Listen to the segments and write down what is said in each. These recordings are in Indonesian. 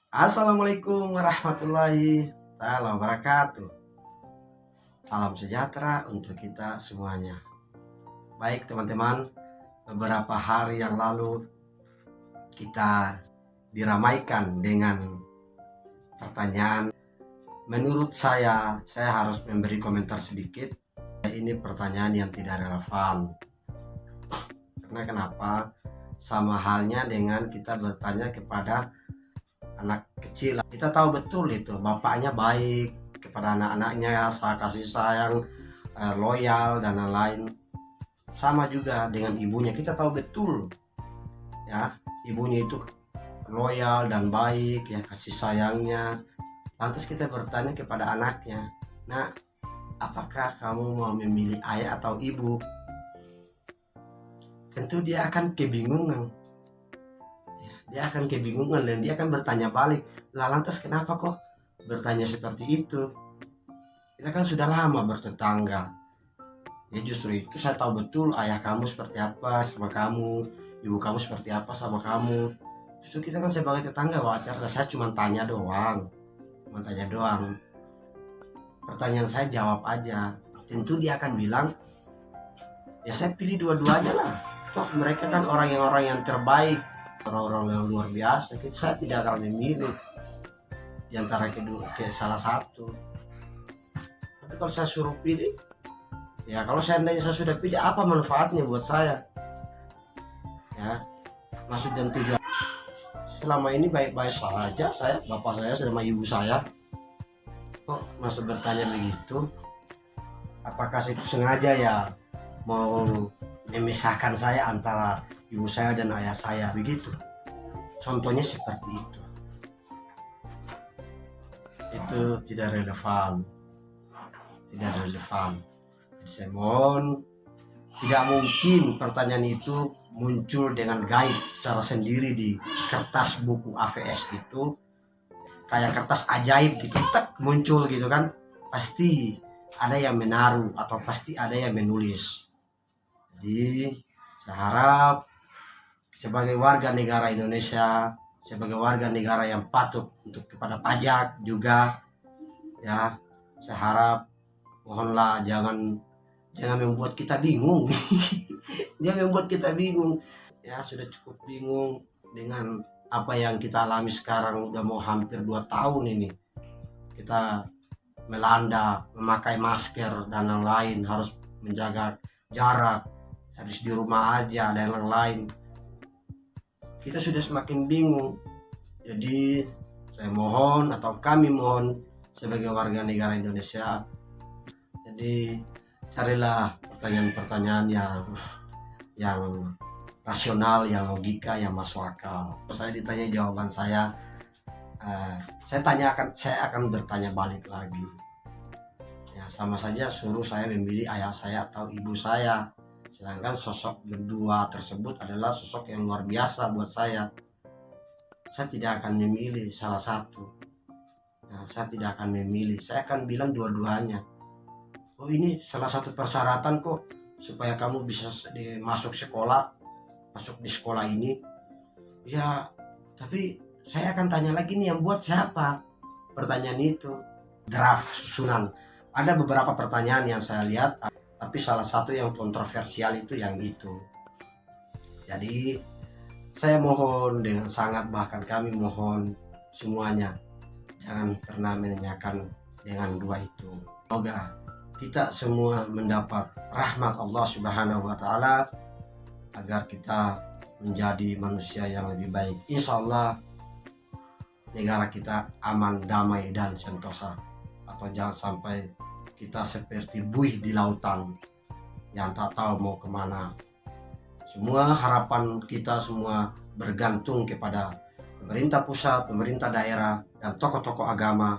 Assalamualaikum warahmatullahi wabarakatuh. Salam sejahtera untuk kita semuanya. Baik teman-teman, beberapa hari yang lalu kita diramaikan dengan pertanyaan. Menurut saya harus memberi komentar sedikit. Ini pertanyaan yang tidak relevan. Karena kenapa? Sama halnya dengan kita bertanya kepada anak kecil. Kita tahu betul itu bapaknya baik kepada anak-anaknya, kasih sayang, loyal dan lain-lain. Sama juga dengan ibunya, kita tahu betul ya, ibunya itu loyal dan baik ya, kasih sayangnya. Lantas kita bertanya kepada anaknya, nah, apakah kamu mau memilih ayah atau ibu? Tentu dia akan kebingungan. Dia akan kebingungan dan dia akan bertanya balik, lah lantas kenapa kok bertanya seperti itu? Kita kan sudah lama bertetangga. Ya justru itu saya tahu betul ayah kamu seperti apa sama kamu, ibu kamu seperti apa sama kamu. Justru kita kan sebagai tetangga wajar, saya cuma tanya doang. Pertanyaan saya jawab aja. Tentu dia akan bilang, ya saya pilih dua-duanya lah. Toh mereka kan orang yang terbaik, orang-orang yang luar biasa. Saya tidak akan memilih di antara salah satu. Tapi kalau saya suruh pilih, ya kalau seandainya saya sudah pilih, apa manfaatnya buat saya? Ya, maksud dan tujuan selama ini baik-baik saja saya, bapak saya sama ibu saya. Kok masih bertanya begitu? Apakah itu sengaja ya mau memisahkan saya antara ibu saya dan ayah saya begitu? Contohnya seperti itu. Itu tidak relevan. Jadi saya mohon, tidak mungkin pertanyaan itu muncul dengan gaib secara sendiri di kertas buku AVS itu, kayak kertas ajaib gitu, tak muncul gitu kan. Pasti ada yang menaruh atau pasti ada yang menulis. Jadi saya harap sebagai warga negara Indonesia, sebagai warga negara yang patuh untuk kepada pajak juga ya, saya harap mohonlah jangan membuat kita bingung. Jangan membuat kita bingung ya, sudah cukup bingung dengan apa yang kita alami sekarang. Udah mau hampir 2 tahun ini kita melanda, memakai masker dan lain-lain, harus menjaga jarak, harus di rumah aja dan lain-lain. Kita sudah semakin bingung. Jadi saya mohon atau kami mohon sebagai warga negara Indonesia, jadi carilah pertanyaan-pertanyaan yang rasional, yang logika, yang masuk akal. Saya ditanya jawaban saya akan bertanya balik lagi. Ya sama saja suruh saya memilih ayah saya atau ibu saya. Sedangkan sosok kedua tersebut adalah sosok yang luar biasa buat saya. Saya tidak akan memilih salah satu. Nah, saya tidak akan memilih. Saya akan bilang dua-duanya. Oh ini salah satu persyaratan kok supaya kamu bisa masuk di sekolah ini. Ya tapi saya akan tanya lagi nih, yang buat siapa pertanyaan itu? Draft susunan. Ada beberapa pertanyaan yang saya lihat, tapi salah satu yang kontroversial itu yang itu. Jadi saya mohon dengan sangat, bahkan kami mohon semuanya, jangan pernah menanyakan dengan dua itu. Semoga kita semua mendapat rahmat Allah Subhanahu wa Ta'ala agar kita menjadi manusia yang lebih baik. Insya Allah negara kita aman, damai, dan sentosa. Atau jangan sampai kita seperti buih di lautan yang tak tahu mau kemana. Semua harapan kita semua bergantung kepada pemerintah pusat, pemerintah daerah, dan tokoh-tokoh agama,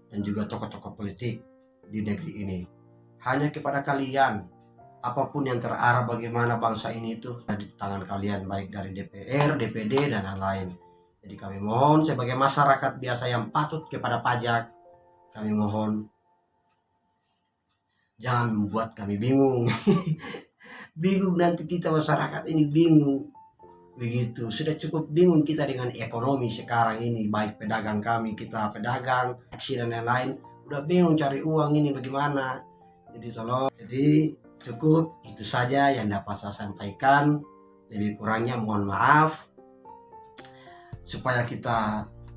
dan juga tokoh-tokoh politik di negeri ini. Hanya kepada kalian, apapun yang terarah bagaimana bangsa ini itu di tangan kalian, baik dari DPR, DPD, dan lain-lain. Jadi kami mohon sebagai masyarakat biasa yang patut kepada pajak, kami mohon jangan membuat kami bingung. Bingung nanti kita masyarakat ini bingung. Begitu, sudah cukup bingung kita dengan ekonomi sekarang ini, baik pedagang kami, kita pedagang, taksi dan lain-lain, udah bingung cari uang ini bagaimana. Jadi cukup itu saja yang dapat saya sampaikan. Lebih kurangnya mohon maaf, supaya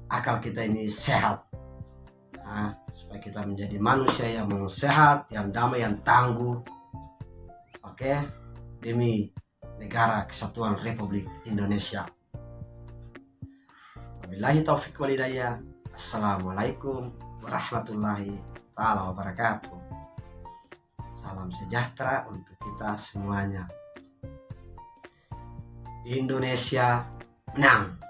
akal kita ini sehat. Nah, supaya kita menjadi manusia yang sehat, yang damai, yang tangguh. Oke, demi Negara Kesatuan Republik Indonesia. Wabillahi taufiq walhidayah. Assalamualaikum warahmatullahi taala wabarakatuh. Salam sejahtera untuk kita semuanya. Indonesia menang.